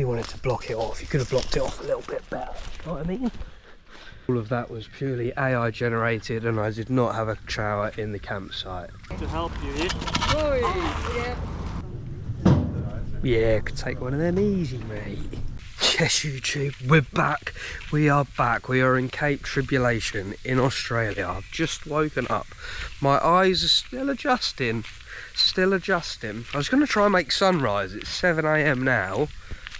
You wanted to block it off, you could have blocked it off a little bit better, you know what I mean? All of that was purely AI generated, and I did not have a shower in the campsite. To help you, yeah? Oh, yeah. Yeah, could take one of them easy, mate. Yes, YouTube, we're back. We are back. We are in Cape Tribulation in Australia. I've just woken up. My eyes are still adjusting. Still adjusting. I was going to try and make sunrise. It's 7 AM now.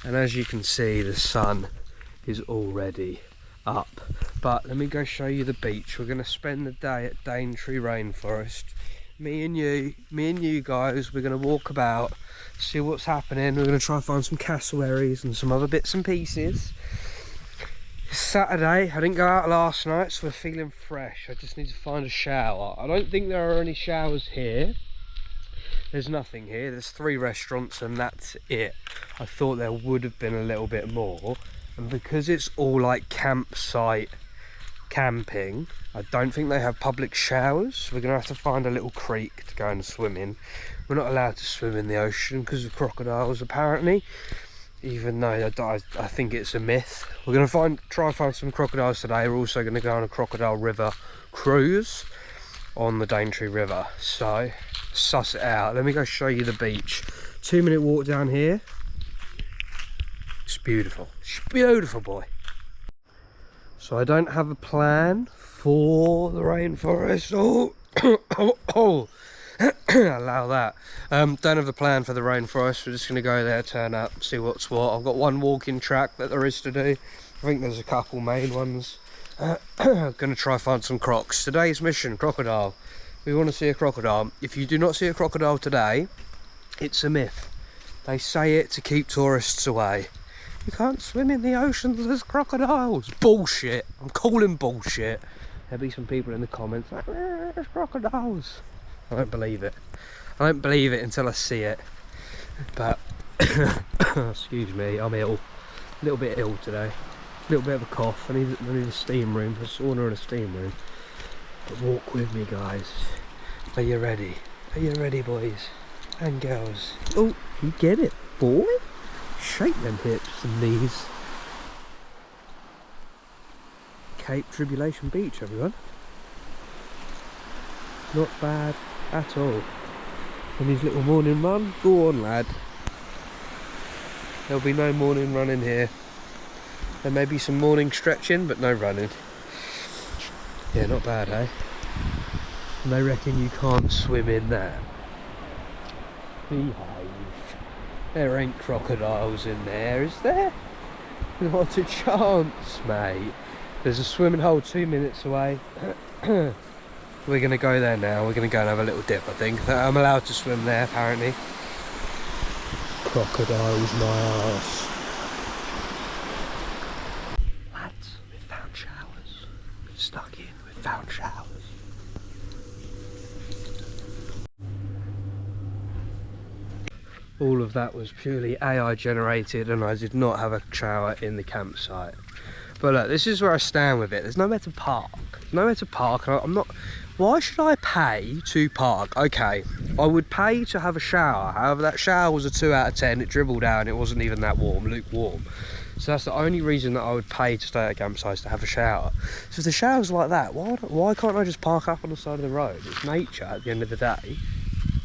And as you can see, the sun is already up. But let me go show you the beach. We're going to spend the day at Daintree Rainforest. Me and you guys, we're going to walk about, see what's happening. We're going to try and find some cassowaries and some other bits and pieces. It's Saturday. I didn't go out last night, so we're feeling fresh. I just need to find a shower. I don't think there are any showers here. There's nothing here. There's 3 restaurants and that's it. I thought there would have been a little bit more. And because it's all like campsite camping, I don't think they have public showers. We're gonna have to find a little creek to go and swim in. We're not allowed to swim in the ocean because of crocodiles apparently, even though I think it's a myth. We're gonna try and find some crocodiles today. We're also gonna go on a crocodile river cruise on the Daintree River, so suss it out. Let me go show you the beach. 2-minute walk down here. It's beautiful. It's beautiful, boy. So I don't have a plan for the rainforest. Oh, allow that. Don't have a plan for the rainforest. We're just going to go there, turn up, see what's what. I've got one walking track that there is to do. I think there's a couple main ones. Going to try find some crocs. Today's mission, crocodile. We want to see a crocodile. If you do not see a crocodile today, it's a myth. They say it to keep tourists away. You can't swim in the oceans, there's crocodiles. Bullshit. I'm calling bullshit. There'll be some people in the comments like, there's crocodiles. I don't believe it. I don't believe it until I see it. But, excuse me, I'm ill. A little bit ill today. A little bit of a cough. I need a steam room, a sauna and a steam room. But walk with me, guys. Are you ready? Are you ready, boys and girls? Oh, you get it, boy? Shake them hips and knees. Cape Tribulation Beach, everyone. Not bad at all. And his little morning run, go on lad. There'll be no morning running here. There may be some morning stretching, but no running. Yeah, not bad, eh? And they reckon you can't swim in there. Behave. There ain't crocodiles in there, is there? Not a chance, mate. There's a swimming hole 2 minutes away. We're going to go there now. We're going to go and have a little dip, I think. I'm allowed to swim there, apparently. Crocodiles, my arse. Lads, we've found showers. We've stuck in, we've found showers. All of that was purely AI generated, and I did not have a shower in the campsite. But look, this is where I stand with it. There's nowhere to park. Nowhere to park. I'm not. Why should I pay to park? Okay, I would pay to have a shower. However, that shower was a 2 out of 10. It dribbled out and it wasn't even that warm, lukewarm. So that's the only reason that I would pay to stay at a campsite, to have a shower. So if the shower's like that, why can't I just park up on the side of the road? It's nature at the end of the day.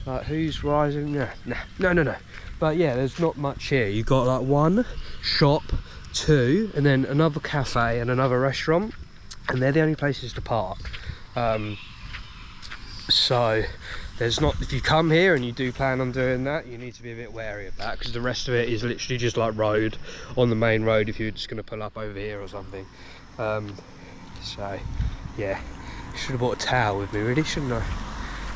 Like, who's rising? No. But yeah, there's not much here. You've got like 1 shop, 2, and then another cafe and another restaurant, and they're the only places to park. So there's not, if you come here and you do plan on doing that, you need to be a bit wary of that, because the rest of it is literally just like road on the main road if you're just going to pull up over here or something. So yeah, should have brought a towel with me really, shouldn't I?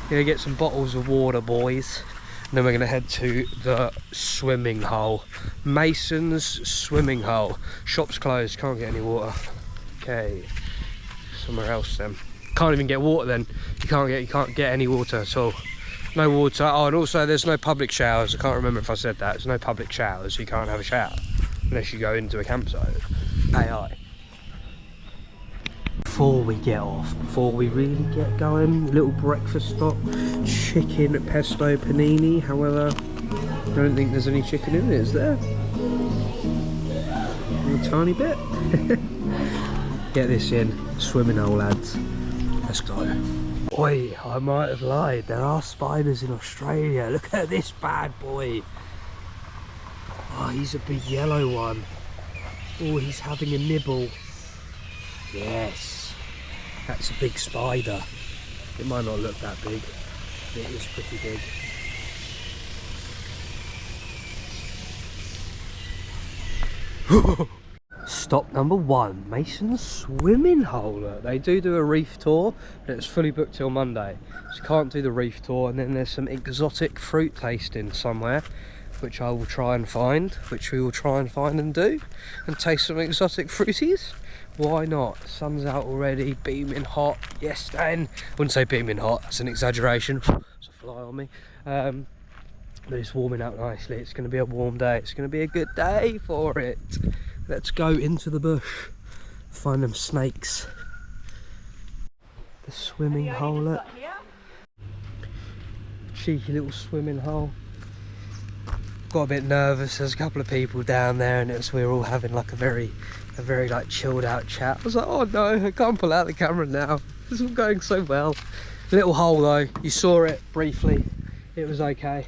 Gonna get some bottles of water, boys, and then we're gonna head to the swimming hole. Mason's swimming hole. Shop's closed, can't get any water. Okay, somewhere else then. Can't even get water then. You can't get any water at all. No water. Oh, and also there's no public showers. I can't remember if I said that. There's no public showers, so you can't have a shower unless you go into a campsite. AI. Before we get off, before we really get going, little breakfast stop, chicken pesto panini. However, I don't think there's any chicken in it, is there? tiny bit. Get this in, swimming hole lads. Let's go. Oi, I might have lied. There are spiders in Australia. Look at this bad boy. Oh, he's a big yellow one. Oh, he's having a nibble. Yes, that's a big spider. It might not look that big. It is pretty big. Stop number 1, Mason's swimming hole. Look, they do a reef tour, but it's fully booked till Monday, so you can't do the reef tour. And then there's some exotic fruit tasting somewhere, which I will try and find, which we will try and find and do, and taste some exotic fruities. Why not? Sun's out already, beaming hot. Yes, Dan. Wouldn't say beaming hot, that's an exaggeration. It's a fly on me. But it's warming up nicely. It's going to be a warm day. It's going to be a good day for it. Let's go into the bush, find them snakes. The swimming hole, look. Cheeky little swimming hole. Got a bit nervous. There's a couple of people down there, and we were all having like a very like chilled out chat. I was like, oh no, I can't pull out the camera now. This is all going so well. Little hole though. You saw it briefly. It was okay.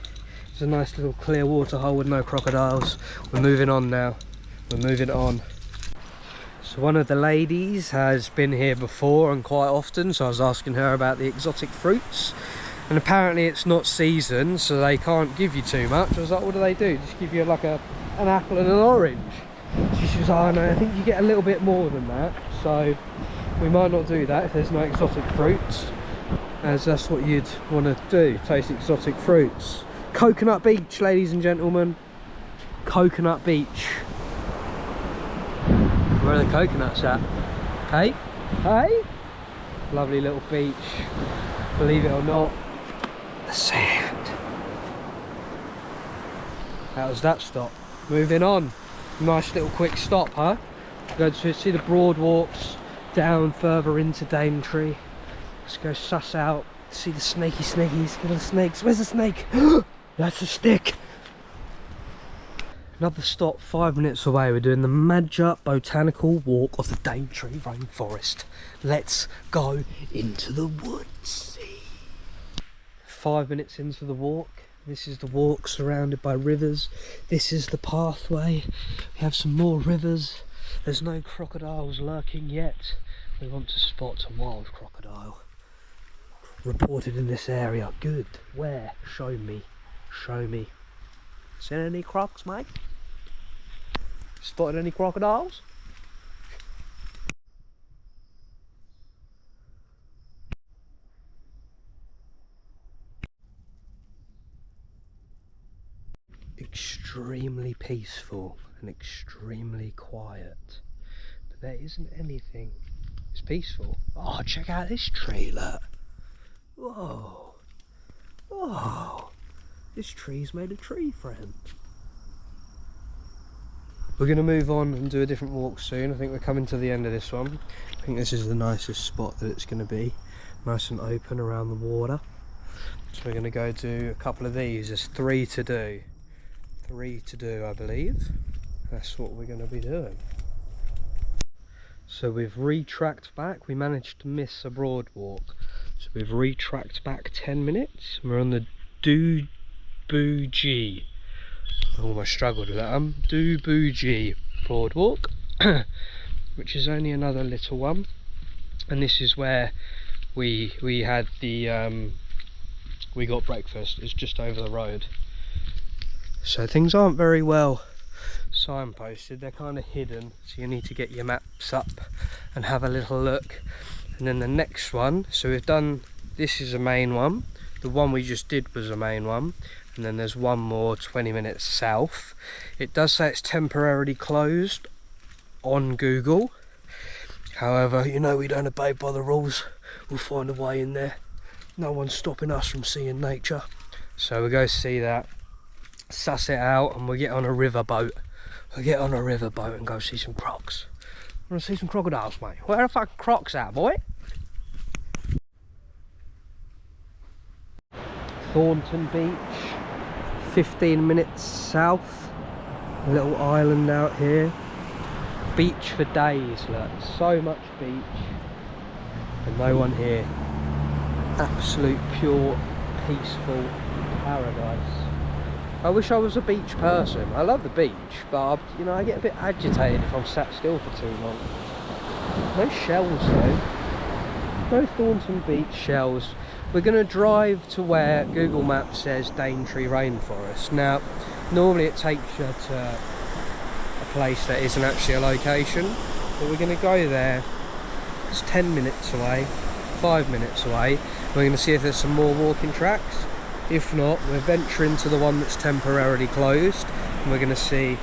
It's a nice little clear water hole with no crocodiles. We're moving on now. We're moving on. So one of the ladies has been here before and quite often, so I was asking her about the exotic fruits, and apparently it's not season, so they can't give you too much. I was like, what do they do? Just give you like an apple and an orange? She was like, oh no, I think you get a little bit more than that, so we might not do that if there's no exotic fruits, as that's what you'd want to do, taste exotic fruits. Coconut Beach, ladies and gentlemen. Coconut Beach. Where are the coconuts at? Hey? Hey? Lovely little beach. Believe it or not. The sand. How was that stop? Moving on. Nice little quick stop, huh? Go to see the broad walks down further into Daintree. Let's go suss out, see the snakies. Look at the snakes. Where's the snake? That's a stick. Another stop 5 minutes away. We're doing the Major Botanical Walk of the Daintree Rainforest. Let's go into the woods. 5 minutes into the walk. This is the walk surrounded by rivers. This is the pathway. We have some more rivers. There's no crocodiles lurking yet. We want to spot a wild crocodile. Reported in this area. Good. Where? Show me. Show me. Seen any crocs, mate? Spotted any crocodiles? Extremely peaceful and extremely quiet. But there isn't anything. It's peaceful. Oh, check out this tree, look. Whoa. Whoa. This tree's made a tree friend. We're going to move on and do a different walk soon. I think we're coming to the end of this one. I think this is the nicest spot that it's going to be. Nice and open around the water. So we're going to go do a couple of these. There's 3 to do. 3 to do, I believe. That's what we're going to be doing. So we've retracked back. We managed to miss a broad walk. So we've retracked back 10 minutes. We're on the Bougie. I almost struggled with that. Bougie boardwalk, which is only another little one, and this is where we had the we got breakfast. It's just over the road. So things aren't very well signposted. They're kind of hidden, so you need to get your maps up and have a little look. And then the next one. So we've done. This is a main one. The one we just did was a main one. And then there's one more 20 minutes south. It does say it's temporarily closed on Google. However, you know we don't abide by the rules. We'll find a way in there. No one's stopping us from seeing nature. So we'll go see that, suss it out, and we'll get on a river boat. We'll get on a river boat and go see some crocs. Want to see some crocodiles, mate? Where the fuck crocs at, boy? Thornton Beach. 15 minutes south, a little island out here. Beach for days, look, so much beach and no one here. Absolute pure peaceful paradise. I wish I was a beach person. I love the beach, but you know, I get a bit agitated if I'm sat still for too long. No shells though. No Thornton Beach shells. We're going to drive to where Google Maps says Daintree Rainforest. Now, normally it takes you to a place that isn't actually a location, but we're going to go there. It's 10 minutes away, 5 minutes away. We're going to see if there's some more walking tracks. If not, we're venturing to the one that's temporarily closed, and we're going to see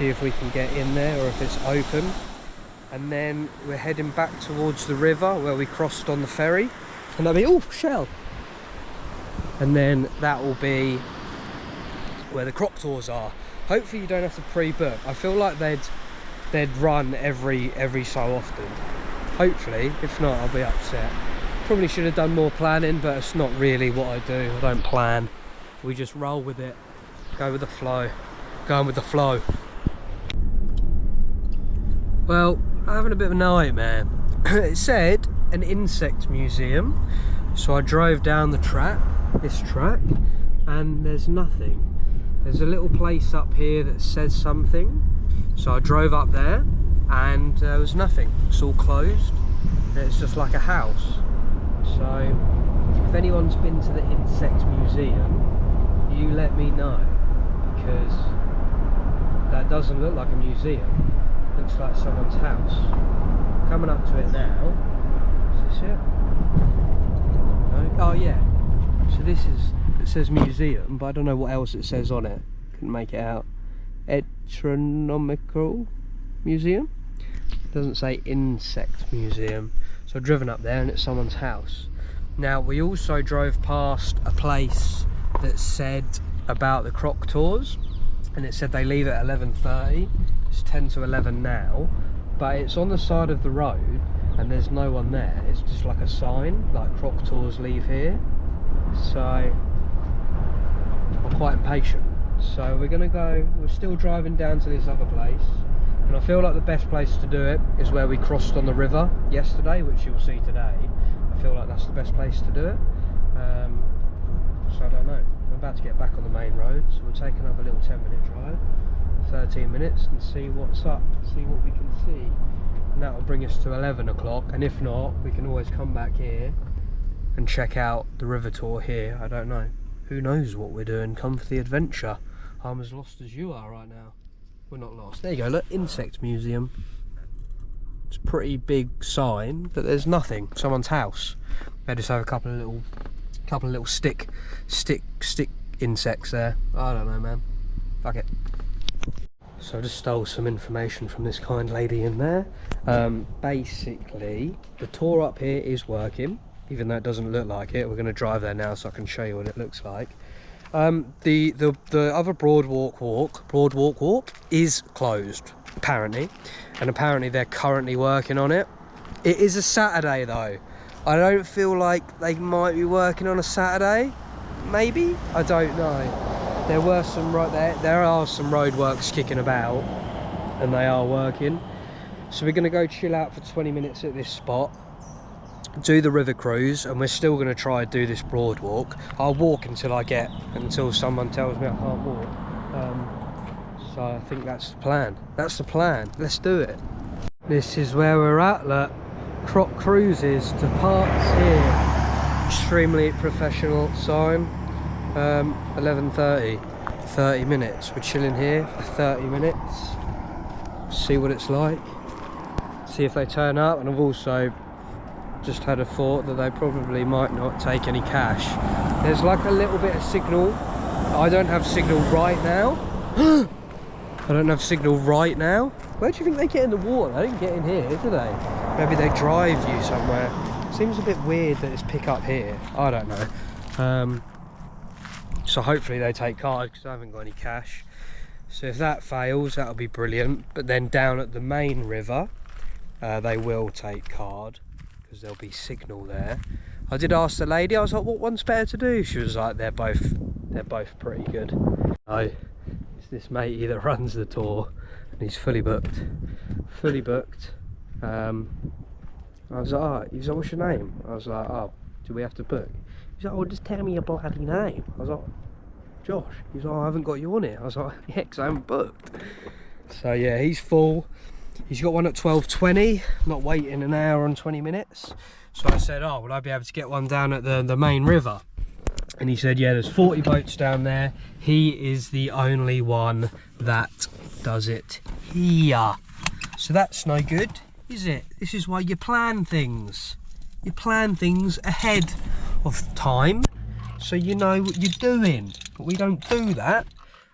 if we can get in there or if it's open. And then we're heading back towards the river where we crossed on the ferry, and that'll be, oh, shell. And then that will be where the croc tours are. Hopefully you don't have to pre-book. I feel like they'd run every so often. Hopefully, if not, I'll be upset. Probably should have done more planning, but it's not really what I do. I don't plan. We just roll with it. Go with the flow. Going with the flow. Well, I'm having a bit of a nightmare. It said an insect museum, so I drove down the track, this track, and there's nothing. There's a little place up here that says something, so I drove up there and there was nothing. It's all closed. It's just like a house. So if anyone's been to the insect museum, you let me know, because that doesn't look like a museum. Looks like someone's house. Coming up to it now. Is this it? No? Oh yeah. So this is, it says museum, but I don't know what else it says on it. Couldn't make it out. Astronomical museum. Doesn't say insect museum. So I've driven up there and it's someone's house. Now we also drove past a place that said about the croc tours, and it said they leave at 11:30. It's 10 to 11 now, but it's on the side of the road and there's no one there. It's just like a sign, like croc tours leave here. So I'm quite impatient. So we're gonna go, we're still driving down to this other place, and I feel like the best place to do it is where we crossed on the river yesterday, which you'll see today. I feel like that's the best place to do it. So I don't know. I'm about to get back on the main road, so we'll take another little 10-minute drive, 13 minutes, and see what's up, see what we can see. And that will bring us to 11 o'clock, and if not, we can always come back here and check out the river tour here. I don't know. Who knows what we're doing? Come for the adventure. I'm as lost as you are right now. We're not lost. There you go, look, insect museum. It's a pretty big sign, but there's nothing. Someone's house. They just have a couple of little stick insects there. I don't know, man. Fuck it. So I just stole some information from this kind lady in there. Basically, the tour up here is working, even though it doesn't look like it. We're going to drive there now so I can show you what it looks like. The other boardwalk walk is closed, apparently, and apparently they're currently working on it. It is a Saturday though. I don't feel like they might be working on a Saturday. Maybe, I don't know. There were some there are some roadworks kicking about, and they are working. So we're going to go chill out for 20 minutes at this spot, do the river cruise, and we're still going to try and do this boardwalk. I'll walk until someone tells me I can't walk. So I think that's the plan. That's the plan. Let's do it. This is where we're at. Look, Croc Cruises to parts here. Extremely professional sign. 11:30. 30 minutes. We're chilling here for 30 minutes. See what it's like. See if they turn up, and I've also just had a thought that they probably might not take any cash. There's like a little bit of signal. I don't have signal right now. I don't have signal right now. Where do you think they get in the water? They don't get in here, do they? Maybe they drive you somewhere. Seems a bit weird that it's pick up here. I don't know. So hopefully they take cards, because I haven't got any cash. So if that fails, that'll be brilliant. But then down at the main river, they will take card, because there'll be signal there. I did ask the lady, I was like, what one's better to do? She was like, they're both pretty good. So it's this matey that runs the tour, and he's fully booked. Fully booked. I was like, oh, he's like, what's your name? I was like, oh, do we have to book? He's like, oh, just tell me your bloody name. I was like, Josh. He's like, oh, I haven't got you on it. I was like, yeah, because I haven't booked. So yeah, he's full. He's got one at 12:20, not waiting an hour and 20 minutes. So I said, oh, would I be able to get one down at the main river? And he said, yeah, there's 40 boats down there. He is the only one that does it here. So that's no good, is it? This is why you plan things. You plan things ahead of time, so you know what you're doing. But we don't do that.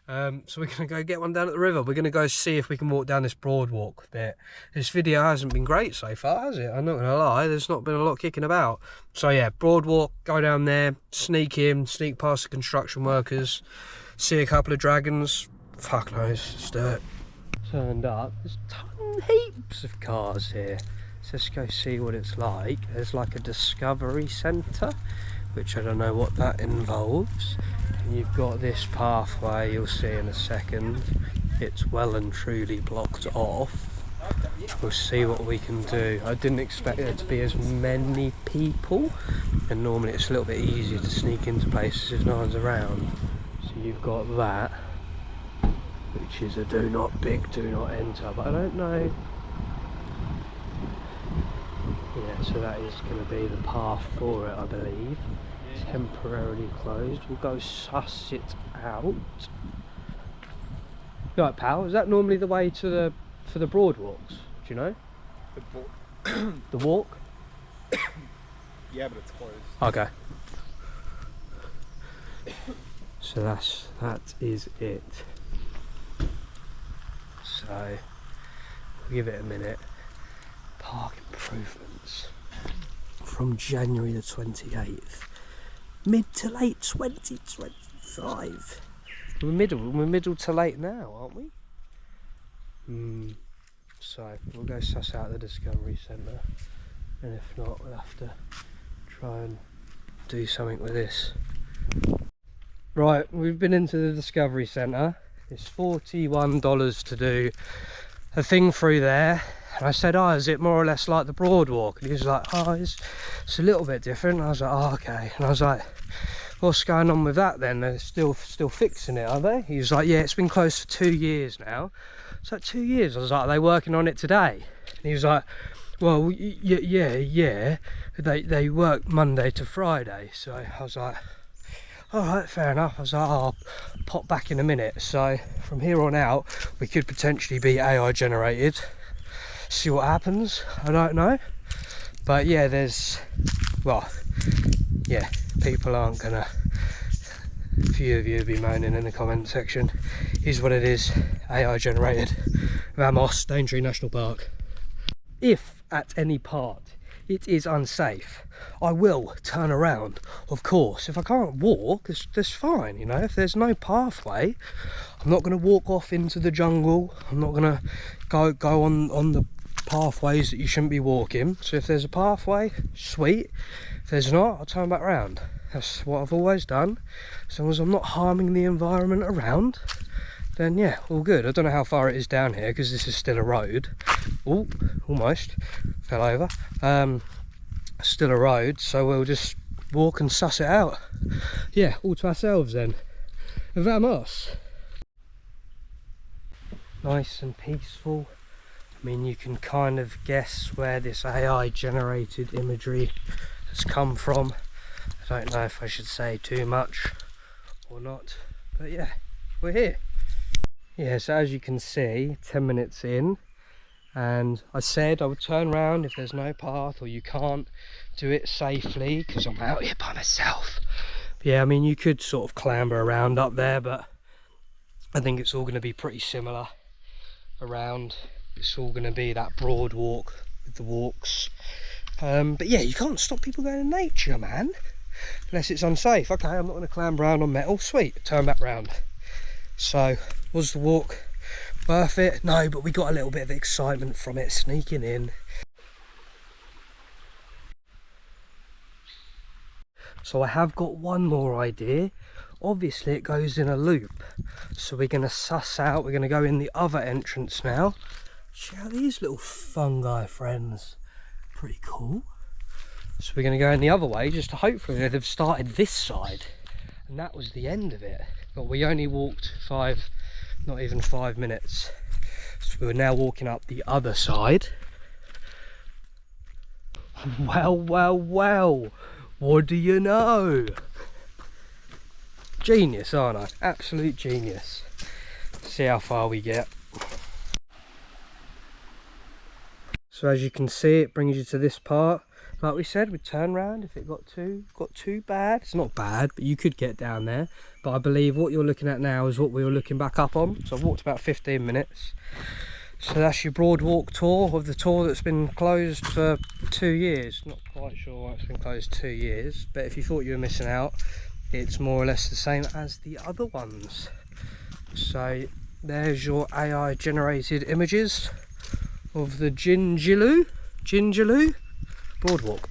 So we're going to go get one down at the river. We're going to go see if we can walk down this broadwalk bit. This video hasn't been great so far, has it? I'm not going to lie, there's not been a lot kicking about. So yeah, broadwalk, go down there, sneak in, sneak past the construction workers, see a couple of dragons. Fuck knows, just do it. Turned up, there's heaps of cars here. So let's go see what it's like. There's like a discovery centre, which I don't know what that involves. And you've got this pathway, you'll see in a second. It's well and truly blocked off. We'll see what we can do. I didn't expect there to be as many people, and normally it's a little bit easier to sneak into places if no one's around. So you've got that, which is a do not enter, but I don't know. Yeah, so that is going to be the path for it, I believe. Temporarily closed. We'll go suss it out. Right, pal, is that normally the way to for the broad walks? Do you know? The walk? Yeah, but it's closed. Okay. So that is it. So we'll give it a minute. Park improvements from January the 28th. Mid to late 2025. We're middle to late now, aren't we? So we'll go suss out the Discovery Centre, and if not, we'll have to try and do something with this. Right, we've been into the Discovery Centre. It's $41 to do a thing through there. And I said, oh, is it more or less like the Broadwalk? And he was like, oh, it's a little bit different. And I was like, oh, okay. And I was like, what's going on with that then? They're still fixing it, are they? He was like, yeah, it's been closed for 2 years now. It's like 2 years. I was like, are they working on it today? And he was like, well, yeah. They work Monday to Friday. So I was like, all right, fair enough. I was like, oh, I'll pop back in a minute. So from here on out, we could potentially be AI generated. See what happens. I don't know. But yeah, people aren't gonna, a few of you will be moaning in the comment section. Is what it is. AI generated. Vamos, Daintree National Park. If at any part it is unsafe, I will turn around, of course. If I can't walk, that's fine, you know. If there's no pathway, I'm not going to walk off into the jungle. I'm not going to go on the pathways that you shouldn't be walking. So if there's a pathway, sweet. If there's not, I'll turn back round. That's what I've always done. As long as I'm not harming the environment around, then yeah, all good. I don't know how far it is down here because this is still a road. Oh, almost fell over. Still a road, so we'll just walk and suss it out. Yeah, all to ourselves then. Vamos. Nice and peaceful. I mean, you can kind of guess where this AI generated imagery has come from. I don't know if I should say too much or not, but yeah, we're here. Yeah, so as you can see, 10 minutes in, and I said I would turn around if there's no path or you can't do it safely because I'm out here by myself. But yeah, I mean, you could sort of clamber around up there, but I think it's all going to be pretty similar around. It's all going to be that broad walk with the walks. But yeah, you can't stop people going in nature, man, unless it's unsafe. Okay, I'm not going to clamber around on metal. Sweet, turn back round. So, was the walk worth it? No, but we got a little bit of excitement from it, sneaking in. So I have got one more idea Obviously it goes in a loop, so we're going to suss out, we're going to go in the other entrance now. Check out these little fungi, friends, pretty cool. So we're going to go in the other way, just to hopefully they've started this side, and that was the end of it. But we only walked not even 5 minutes, so we're now walking up the other side. Well, well, well, what do you know? Genius, aren't I? Absolute genius. See how far we get. So as you can see, it brings you to this part. Like we said, we'd turn round if it got too bad. It's not bad, but you could get down there. But I believe what you're looking at now is what we were looking back up on. So I've walked about 15 minutes. So that's your broad walk tour of the tour that's been closed for 2 years. Not quite sure why it's been closed 2 years, but if you thought you were missing out, it's more or less the same as the other ones. So there's your AI generated images of the Jinjilu boardwalk.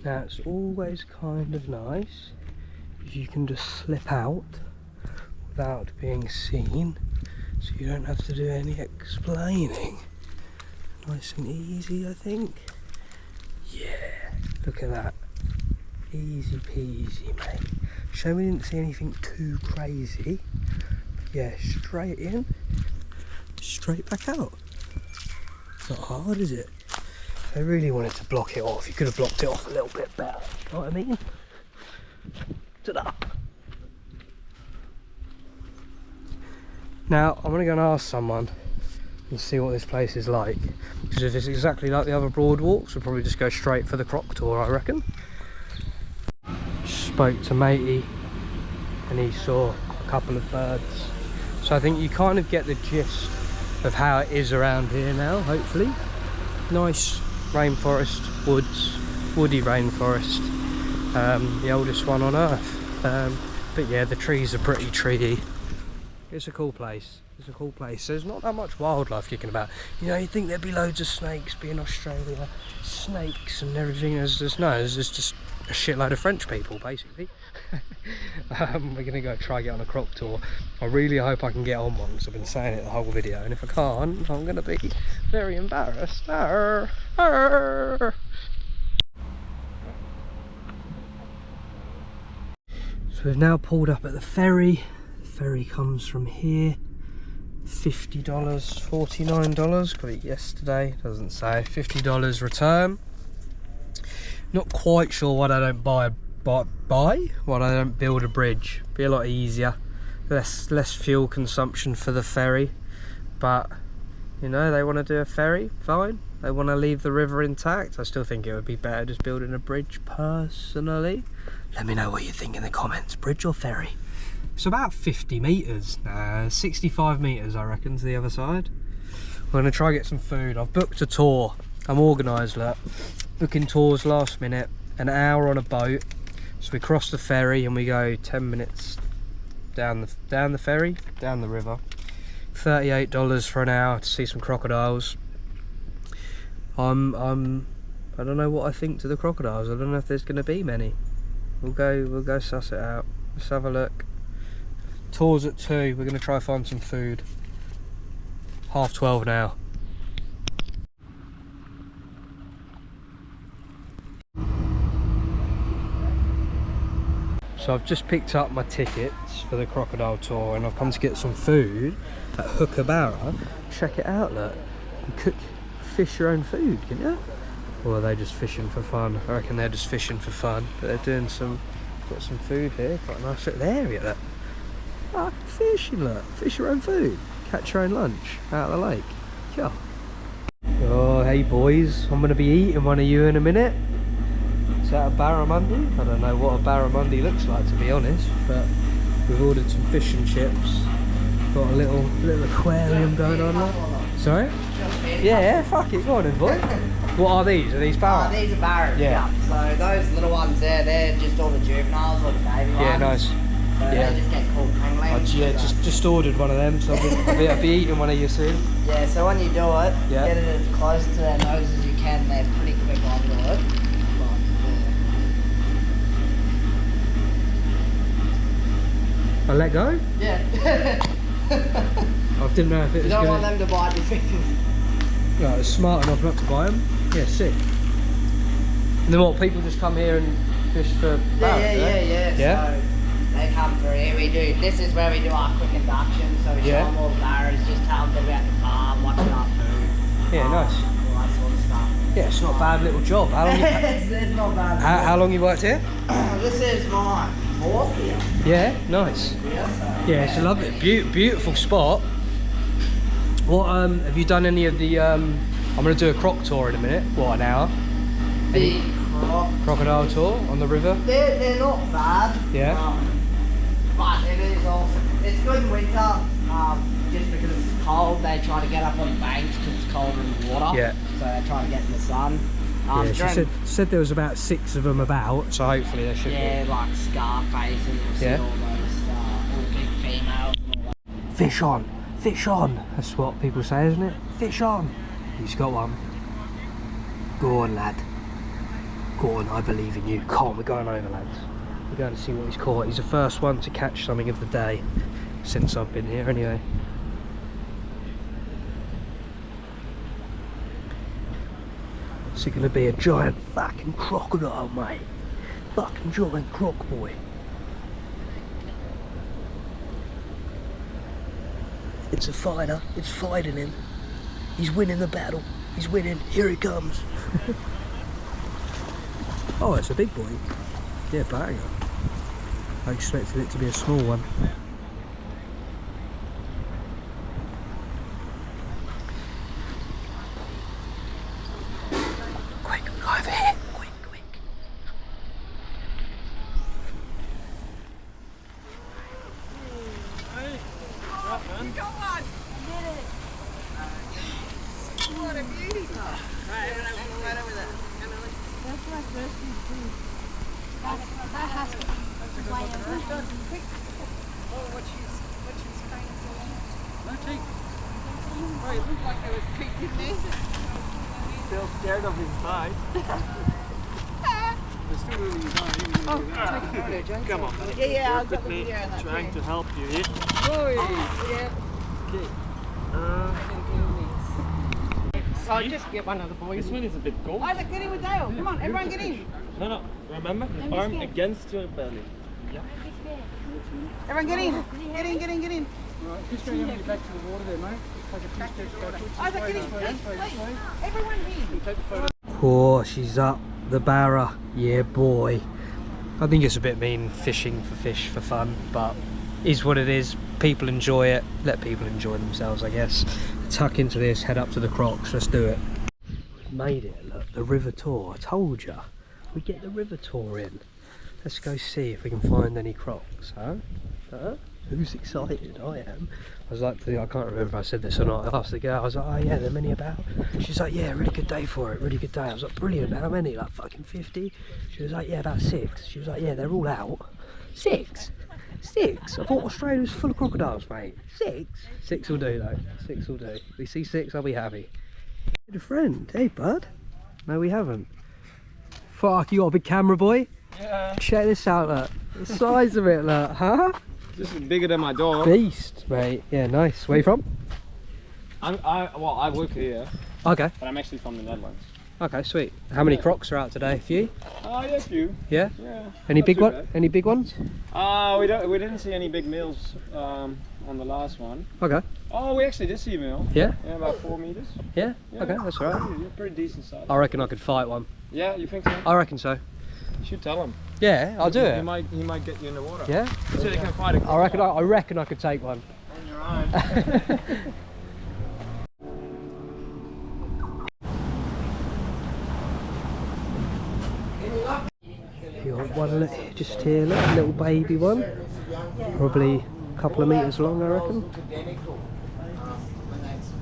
Now it's always kind of nice if you can just slip out without being seen, so you don't have to do any explaining. Nice and easy, I think. Yeah, look at that. Easy peasy, mate. Shame we didn't see anything too crazy. Yeah, straight in, straight back out. Not hard, is it? If they really wanted to block it off, you could have blocked it off a little bit better. You know what I mean? Ta-da! Now, I'm going to go and ask someone and see what this place is like. Because if it's exactly like the other broadwalks, we'll probably just go straight for the croc tour, I reckon. Spoke to matey and he saw a couple of birds. So I think you kind of get the gist of how it is around here now, hopefully. Nice rainforest, woody rainforest. The oldest one on earth. But yeah, the trees are pretty treey. It's a cool place. It's a cool place. There's not that much wildlife kicking about. You know, you'd think there'd be loads of snakes, being Australia, snakes and everything. There's just a shitload of French people, basically. We're gonna go try get on a croc tour. I really hope I can get on one, because I've been saying it the whole video, and if I can't, I'm gonna be very embarrassed. Arr, arr. So we've now pulled up at the ferry. The ferry comes from here. $50, $49, got it yesterday, doesn't say. $50 return. Not quite sure why I don't why I don't build a bridge. Be a lot easier, less fuel consumption for the ferry. But you know, they want to do a ferry, fine. They want to leave the river intact. I still think it would be better just building a bridge personally. Let me know what you think in the comments, bridge or ferry. It's about 50 metres, 65 metres I reckon to the other side. We're going to try get some food. I've booked a tour, I'm organised, look. Booking tours last minute, an hour on a boat. So we cross the ferry and we go 10 minutes down the ferry, down the river. $38 for an hour to see some crocodiles. I don't know what I think to the crocodiles. I don't know if there's going to be many. We'll go suss it out. Let's have a look. Tours at 2. We're going to try find some food. 12:30 now. So I've just picked up my tickets for the crocodile tour, and I've come to get some food at Hook-A-Barra. Check it out, look. You can fish your own food, can you? Or are they just fishing for fun? I reckon they're just fishing for fun, but they're doing got some food here. Quite a nice little area, look. Oh, fishing, look. Fish your own food. Catch your own lunch out of the lake. Yeah. Oh, hey boys. I'm going to be eating one of you in a minute. Is that a barramundi? I don't know what a barramundi looks like, to be honest, but we've ordered some fish and chips. Got a little aquarium going on there. Sorry? Yeah, fuck it, go on then, boy. What are these? Are these barra? These are barras, yeah. So those little ones there, they're just all the juveniles or the baby ones. Yeah, nice. So yeah. they just get called penguins. Yeah, just ordered one of them, so I'll be eating one of you soon. Yeah, so when you do it, get it as close to their nose as you can, they're pretty quick onto it. I let go? Yeah. I didn't know if it was You don't good. want them to bite your fingers. No, it's smart enough not to buy them. Yeah, sick. And then what, people just come here and fish for barra, Yeah. So they come through here, this is where we do our quick induction, so we show them all the barras, just tell them about the farm, what's our food. Yeah, nice. All that sort of stuff. Yeah, it's not a bad little job. How long it's not bad. how long you worked here? This is my 4th year. Yeah, nice. Yeah, it's a lovely, beautiful spot. What have you done any of the? I'm going to do a croc tour in a minute. What, an hour? The Crocodile tour on the river. They're not bad. Yeah. But it is also it's good in winter. Just because it's cold, they try to get up on the banks because it's colder in the water. Yeah. So they try to get in the sun. Yeah, she said there was about 6 of them about, so hopefully there should be. Yeah, like Scarface and you'll see all those all big females and all that. Fish on, fish on. That's what people say, isn't it? Fish on. He's got one. Go on, lad. Go on, I believe in you. Come on, we're going over, lads. We're going to see what he's caught. He's the first one to catch something of the day since I've been here, anyway. Is it going to be a giant fucking crocodile, mate? Fucking giant croc boy. It's a fighter. It's fighting him. He's winning the battle. He's winning. Here he comes. Oh, it's a big boy. Yeah, banger. I expected it to be a small one. Quick, go over here. Quick, quick. You got one! Did it! What a beauty! Right, right over there. That's my first one too. That has to be. Quick. Oh, what she's famous for. No teeth. Oh, it looked like there was teeth in there. Still scared of his bite. They're still moving his eye. Oh, take a photo, James. Come on. Yeah, I'll Work get with the me. video on that. Trying to help you here. Oh, yeah. Okay. I'll just get one of the boys. This one is a bit cold. Isaac, get in with Dale. Come on, everyone get in. No. Remember, the arm against your belly. Yeah. Everyone get in. Get in. Right, just bring everybody back to the water there, mate. Take a few steps backwards. Isaac, get in. Please. Everyone in. Take the photo. Oh, she's up the barra. Yeah, boy. I think it's a bit mean fishing for fish for fun, but is what it is. People enjoy it. Let people enjoy themselves, I guess. Tuck into this, head up to the crocs. Let's do it. We've made it. Look, the river tour. I told ya. We get the river tour in. Let's go see if we can find any crocs, huh? Who's excited? I am. I was like, I can't remember if I said this or not. I asked the girl, I was like, oh yeah, there are many about. She's like, yeah, really good day for it, really good day. I was like, brilliant, how many? Like fucking 50? She was like, yeah, about 6. She was like, yeah, they're all out. 6? 6? I thought Australia was full of crocodiles, mate. 6? 6 will do though, 6 will do. If we see 6, I'll be happy. Good a friend, hey bud. No, we haven't. Fuck, you got a big camera, boy? Yeah. Check this out, look. The size of it, look, huh? This is bigger than my dog. Beast, mate. Yeah, nice. Where you from? I work here, Okay. but I'm actually from the Netherlands. Okay, sweet. How many crocs are out today? A few? Oh, yeah, a few. Yeah? Yeah. Any Not big too one? bad. Any big ones? We didn't see any big males on the last one. Okay. Oh, we actually did see a male. Yeah? Yeah, about 4 meters. Yeah? Yeah. Okay, that's alright. Pretty decent size. I reckon I could fight one. Yeah, you think so? I reckon so. You should tell him. Yeah, I'll do He it. might get you in the water. Yeah? So they can fight a I reckon I could take one. on your own. You got one just here, look, a little baby one. Probably a couple of meters long, I reckon.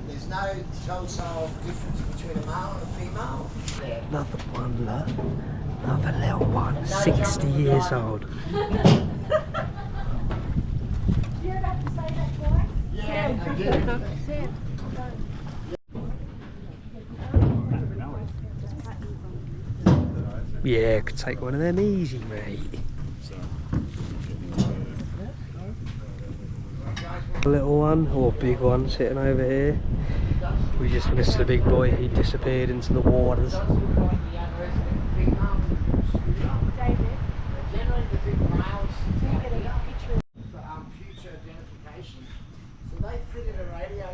There's no telltale difference between a male and a female. Another one, look. Another little one, 60 years old. You're about to say that twice? Yeah. Yeah, could take one of them easy, mate. A little one, or big one, sitting over here. We just missed the big boy, he disappeared into the waters. Future identification. So they fitted a radio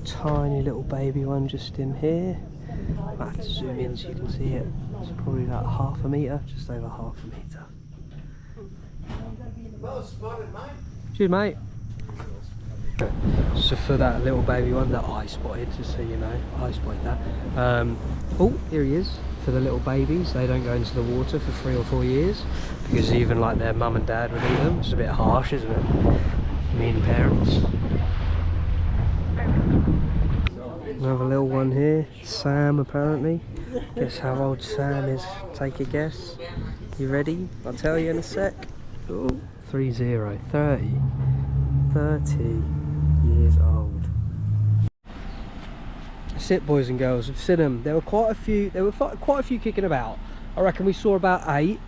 Tiny little baby one just in here. I have to zoom in so you can see it. It's probably about half a metre, just over half a metre. Well spotted, mate. Cheers, mate. So for that little baby one that I spotted, just so you know, I spotted that. Oh, here he is. For the little babies, they don't go into the water for 3 or 4 years because even like their mum and dad would eat them. It's a bit harsh, isn't it? Mean parents. Another little one here, Sam apparently. Guess how old Sam is, take a guess. You ready? I'll tell you in a sec. Oh, 30, 30 years old. That's it, boys and girls, we've seen them. There were quite a few kicking about. I reckon we saw about 8.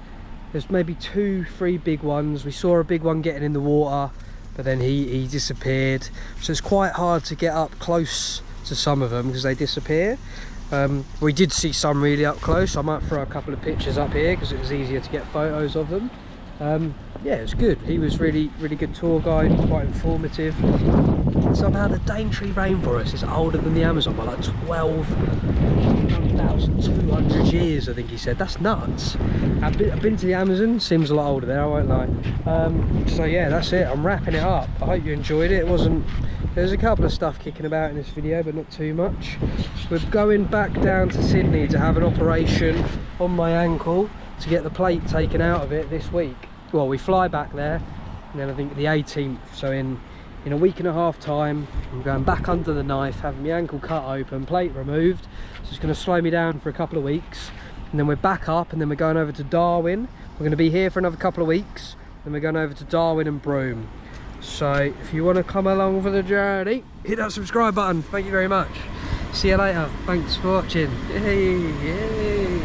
There's maybe 2, 3 big ones. We saw a big one getting in the water, but then he disappeared. So it's quite hard to get up close to some of them because they disappear. We did see some really up close. I might throw a couple of pictures up here because it was easier to get photos of them. Yeah, it was good. He was really good tour guide, quite informative. Somehow the Daintree Rainforest is older than the Amazon by like 12,200 years, I think he said. That's nuts. I've been to the Amazon, seems a lot older there, I won't lie. So yeah, that's it. I'm wrapping it up. I hope you enjoyed it. There's a couple of stuff kicking about in this video, but not too much. We're going back down to Sydney to have an operation on my ankle to get the plate taken out of it this week. Well, we fly back there, and then I think the 18th, so in a week and a half time, I'm going back under the knife, having my ankle cut open, plate removed. So it's going to slow me down for a couple of weeks, and then we're back up, and then we're going over to Darwin. We're going to be here for another couple of weeks, then we're going over to Darwin and Broome. So if you want to come along for the journey, hit that subscribe button. Thank you very much. See you later. Thanks for watching. Yay, yay.